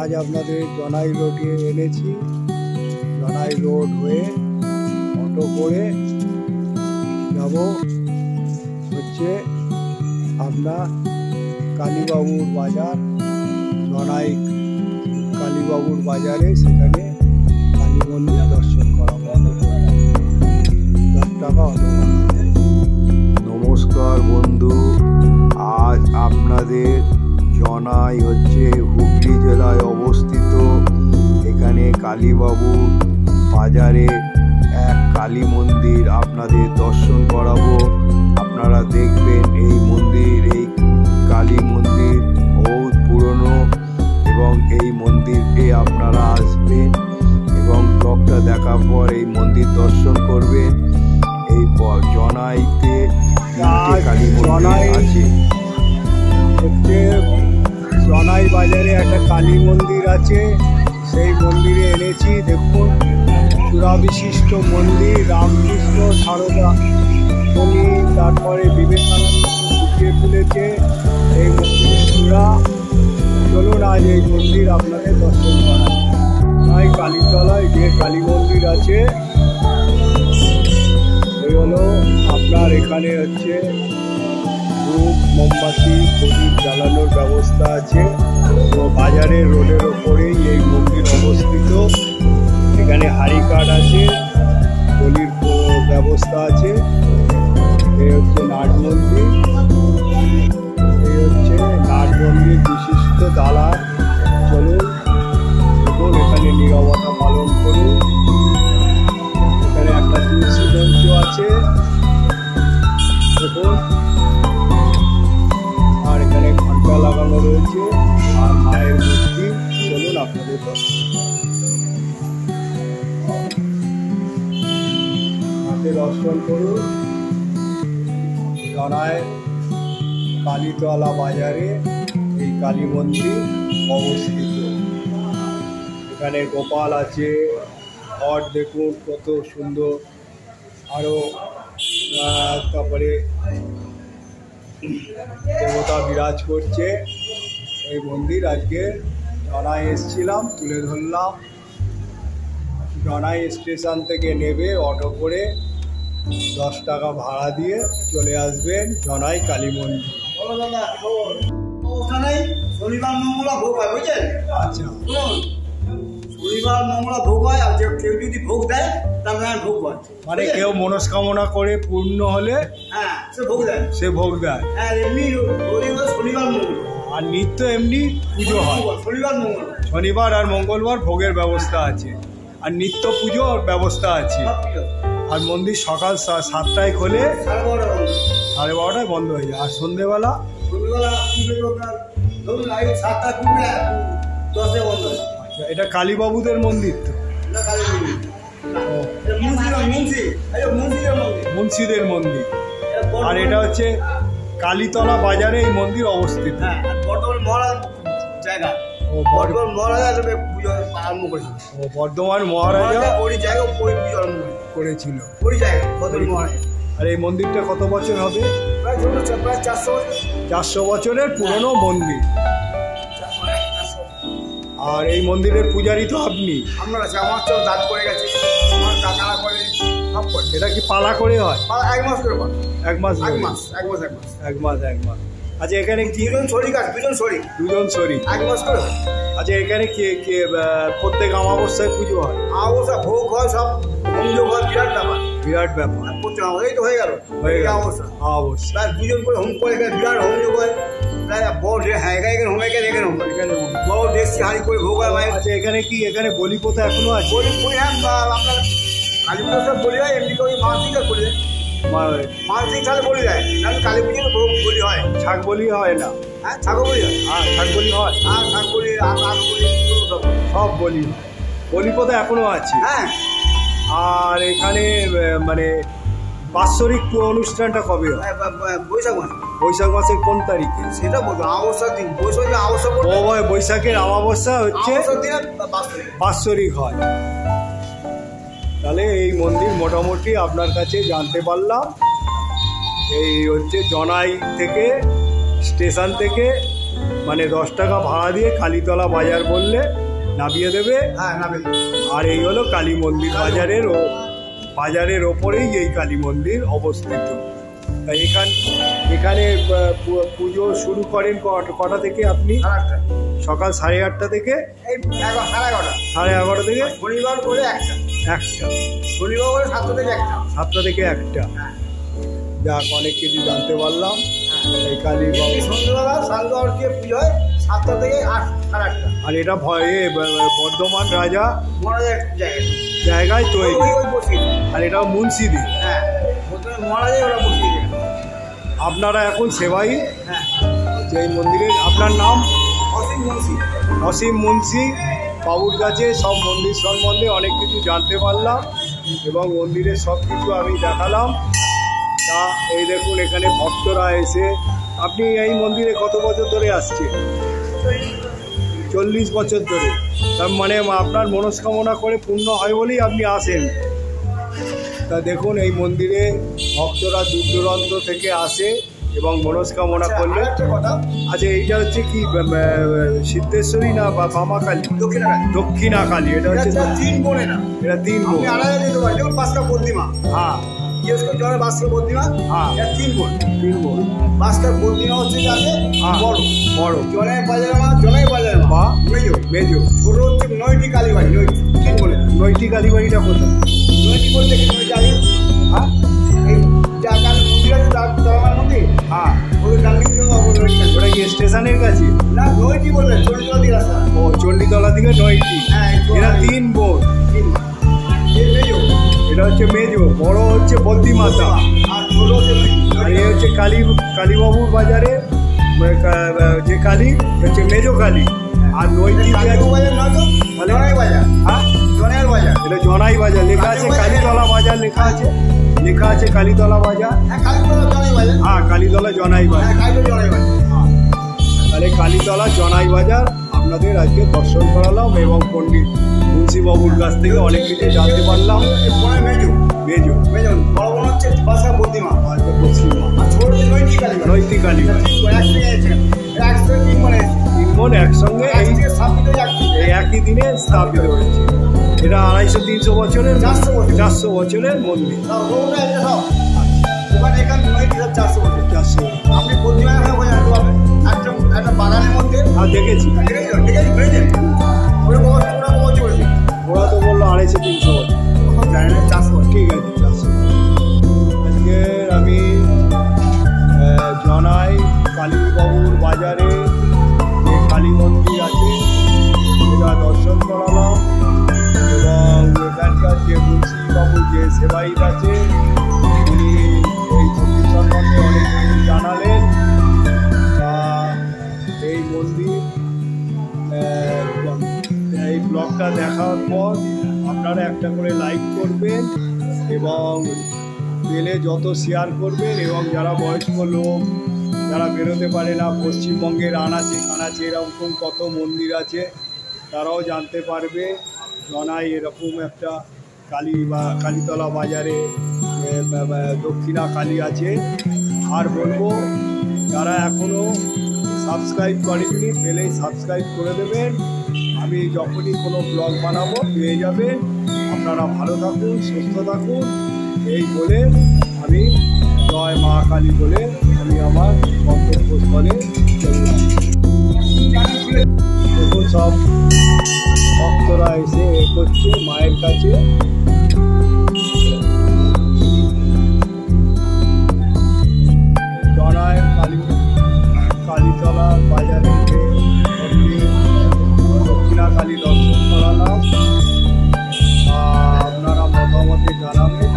আজ আপনাদের জনাই রোডে এনেছি। জনাই রোড হয়ে অটো করে যাব হচ্ছে আপনার কালীবাবুর বাজার। জনাই কালীবাবুর বাজারে সেখানে কালী মন্দির দর্শন করাবো। 10 টাকা অটো। নমস্কার বন্ধু, আজ আপনাদের জনাই হচ্ছে হুগলি জেলায় অবস্থিত। এখানে কালীবাবু বাজারে এক কালী মন্দির আপনাদের দর্শন করাবো। আপনারা দেখবেন এই মন্দির, এই কালী মন্দির বহুত পুরনো এবং এই মন্দিরে আপনারা আসবেন এবং ব্লগটা দেখার পর এই মন্দির দর্শন করবেন। এই জনাইতে কালী মন্দির আছে। হচ্ছে জনাই বাজারে একটা কালী মন্দির আছে, সেই মন্দিরে এনেছি। দেখুন, চূড়াবিশিষ্ট মন্দির, রামকৃষ্ণ সারদা উনি তারপরে বিবেকানন্দ ফুটিয়ে তুলেছে এই মন্দিরের চূড়া। চলুন আজ এই মন্দির আপনাদের দর্শন করা। তাই কালীতলায় যে কালী মন্দির আছে এই হলো আপনার, এখানে হচ্ছে ধূপ, মোমবাতি, প্রদীপ জ্বালানোর ব্যবস্থা আছে। তো বাজারের রোডের ওপরেই এই মন্দির অবস্থিত। এখানে হাড়িকাঠ আছে, বলির ব্যবস্থা আছে। এই হচ্ছে নাট মন্দির, এই হচ্ছে নাট মন্দির বিশিষ্ট দালান। চলুন দেখুন, এখানে নীরবতা পালন করুন। এখানে একটা তুলসী মঞ্চ আছে দেখুন, আর এখানে ঘন্টা লাগানো রয়েছে আর মায়ের মূর্তি। চলুন আপনাদের দর্শন করুন। জনাই কালীতলা বাজারে এই কালী মন্দির অবস্থিত। এখানে গোপাল আছে, ঘট দেখুন কত সুন্দর। আরও তারপরে দেবতা বিরাজ করছে। এই মন্দির আজকে জনাই এসছিলাম, তুলে ধরলাম। জনাই স্টেশন থেকে নেবে অটো করে 10 টাকা ভাড়া দিয়ে চলে আসবেন জনাই কালী মন্দির। শনিবার মঙ্গলা ভোগ হয়, বুঝছেন? আচ্ছা, শনিবার মঙ্গলা ভোগ হয়, আর কেউ যদি ভোগ দেয় তার ভোগ হয়। মানে কেউ মনস্কামনা করে পূর্ণ হলে হ্যাঁ সে ভোগ দেয়, সে ভোগ দেয়। হ্যাঁ এমনি শনিবার মঙ্গল, আর নিত্য এমনি পুজো হয়। শনিবার মঙ্গল, শনিবার আর মঙ্গলবার ভোগের ব্যবস্থা আছে, আর নিত্য পুজোর ব্যবস্থা আছে। আর মন্দির সকাল 7টায় খোলে, 12:30টায় বন্ধ হয়ে যায়। আর সন্ধেবেলা আচ্ছা, এটা কালীবাবুদের মন্দির তো? মুন্সিদের মন্দির। আর এটা হচ্ছে কালীতলা বাজারে এই মন্দির অবস্থিত। বর্ধমান মহারাজা করেছিল। আর এই মন্দিরটা কত বছর হবে? প্রায় 400 বছরের পুরনো মন্দির। আর এই মন্দিরের পূজারী তো আপনি? আমার দাঁত করে গেছে, আমার কাকারা করে, সব করে। এটা কি পালা করে হয়? 1 মাস করে পালা। 1 মাস? 1 মাস। এক মাস। আচ্ছা, এখানে কি দুজন শরিক আছে? দুজন শরিক। 1 মাস করে। আচ্ছা, এখানে কে প্রত্যেক অমাবস্যায় পুজো হয়? অমাবস্যা ভোগ হয়, সব হোমযোগ হয়, বিরাট ব্যাপার। প্রত্যেক এই তো হয়ে গেল অমাবস্যা। অবশ্যই দুজন করে হোম করে, এখানে বিরাট হোমযোগ হয়। প্রায় বড় এখানে হোম, এখানে বড় দেখছি হাঁড়ি করে ভোগ হয়। আচ্ছা, এখানে বলি প্রথা এখনো আছে? বলি হ্যাঁ, আপনার কালী পুজো সব বলি হয়। এমনি করে মানসিক বলি দেয়, মানসিক তাহলে বলি দেয়। নাহলে কালী পুজো বলি হয়। ছাগ বলি হয় না? হ্যাঁ ছাগল বলি হয়। হ্যাঁ, ছাগ বলি হয়। হ্যাঁ ছাগ বলি, আগ বলি, সব বলি প্রথা এখনো আছে। হ্যাঁ। আর এখানে মানে বাৎসরিক অনুষ্ঠানটা কবে হয়? বৈশাখ মাস। বৈশাখ মাসের কোন তারিখে? সেটা বলবো, অমাবস্যার দিন। বৈশাখের অমাবস্যা হচ্ছে বাৎসরিক হয়। তাহলে এই মন্দির মোটামুটি আপনার কাছে জানতে পারলাম। এই হচ্ছে জনাই থেকে, স্টেশন থেকে মানে 10 টাকা ভাড়া দিয়ে কালীতলা বাজার বললে নামিয়ে দেবে। হ্যাঁ নামিয়ে দেবে। আর এই হলো কালী মন্দির, বাজারের ওপরেই এই কালী মন্দির অবস্থিত। তাই এখানে পুজো শুরু করেন কটা থেকে আপনি? সকাল 8:30 থেকে এই 11:30 11:30 থেকে শনিবার করে একটা শনিবার করে 7টা থেকে একটা 7টা থেকে 1টা। যাক, অনেক কিছু জানতে পারলাম। এই কালী বাবু সন্ধ্যাবেলা সালগড় দিয়ে পুজো হয় 7টা থেকে 8:30। আর এটা বর্ধমান রাজা মহারাজের জায়গায় তৈরি। বসিয়ে আর এটা মুন্সিদি। হ্যাঁ, মহারাজের ওরা বসিয়ে। আপনারা এখন সেবাই। হ্যাঁ, এই মন্দিরের আপনার নাম? অসীম মুন্সি। বাবুর কাছে সব মন্দির সম্বন্ধে অনেক কিছু জানতে পারলাম এবং মন্দিরের সব কিছু আমি দেখালাম। তা এই দেখুন, এখানে ভক্তরা এসে, আপনি এই মন্দিরে কত বছর ধরে আসছেন? 40 বছর ধরে। তার মানে আপনার মনস্কামনা করে পূর্ণ হয় বলেই আপনি আসেন। তা দেখুন, এই মন্দিরে ভক্তরা দূর দূরান্ত থেকে আসে এবং মনস্কামনা করলে। আচ্ছা, এইটা হচ্ছে কি সিদ্ধেশ্বরী না বামা কালী? দক্ষিণা কালী। এটা হচ্ছে 3 বোন। এটা 3 বোন। যেমন বাসকা বদ্রিমা। হ্যাঁ, বাসকা বদ্রিমা। হ্যাঁ, 3 বোন। 3 বোন। বাসকা বদ্রিমা হচ্ছে বড় জনের বাজার মা, জনের বাজার মা মেজো। ছোট হচ্ছে 9টি কালীবাড়ি। 3 বোনের 9টি কালীবাড়িটা কোথায়? 9টি বলতে হ্যাঁ, এই মন্দির আছে, তার মন্দির। হ্যাঁ, ওই ডান্ডিং জন্য ওটা কি স্টেশনের কাছে? না, 9টি বললেন, চণ্ডীতলা দিকে রাস্তা। ও, চণ্ডীতলা থেকে 9টি। হ্যাঁ, এরা 3 বোন। এটা হচ্ছে মেজো, বড় হচ্ছে বদ্রি মাতা, আর ছোট হচ্ছে আর এ হচ্ছে কালীবাবুর বাজারে যে কালী হচ্ছে মেজো কালী। আর 9টি বাজার নয় তো, জনাই বাজার। হ্যাঁ, জনের বাজার। এটা জনাই বাজার লেখা আছে, কালীতলা বাজার লেখা আছে, কালীতলা বাজার। হ্যাঁ, কালীতলা জনাই বাজার। হ্যাঁ, কালীতলা জনাই বাজার। হ্যাঁ, কালীতলা জনাই বাজার। তাহলে কালীতলা জনাই বাজার আপনাদের আজকে দর্শন করালাম এবং পণ্ডিত মুন্সিবাবুর কাছ থেকে অনেক কিছু জানতে পারলাম। মেজো বড় বোন হচ্ছে বাসকা বদ্রিমা। আচ্ছা, পশ্চিমা। আর ছোট হচ্ছে 9টি কালীবাড়ি। 9টি কালীবাড়ি। 3 বোন একসঙ্গে এই একই দিনে স্থাপিত হয়েছে। এটা 250-300 বছরের, 400 বছরের মন্দির। এখানে 400 বছর। 400। আপনি বদ্রিমা জানতে পারবেন। একটা বাগানের মধ্যে দেখেছি। ওরা তো বললো 250-300 বছর। ঠিক আছে, 400। আজকে আমি জনাই কালীবাবুর বাজারে যে কালী মন্দির আছে সেটা দর্শন করালাম এবং এখানকার যে মুন্সিবাবুর যে সেবাইত আছে তিনি এই মন্দির সম্বন্ধে অনেক কিছু জানালেন। এই মন্দির এই ব্লগটা দেখার পর আপনারা একটা করে লাইক করবেন এবং পেলে যত শেয়ার করবেন এবং যারা বয়স্ক লোক যারা বেরোতে পারে না, পশ্চিমবঙ্গের আনাচে কানাচে এরকম কত মন্দির আছে তারাও জানতে পারবে। জনাই এরকম একটা কালীতলা বাজারে দক্ষিণা কালী আছে। আর বলবো, যারা এখনও সাবস্ক্রাইব করেননি পেলেই সাবস্ক্রাইব করে দেবেন। আমি যখনই কোনো ব্লগ বানাবো পেয়ে যাবেন। আপনারা ভালো থাকুন, সুস্থ থাকুন, এই বলে আমি জয় মা কালী বলে আমি আমার গন্তব্যস্থলে চললাম। দেখুন, সব ভক্তরা এসে করছে মায়ের কাছে। জনায় কালীতলা বাজারে দক্ষিণা কালী দর্শন করালাম। আপনারা মতামতে জানাবেন।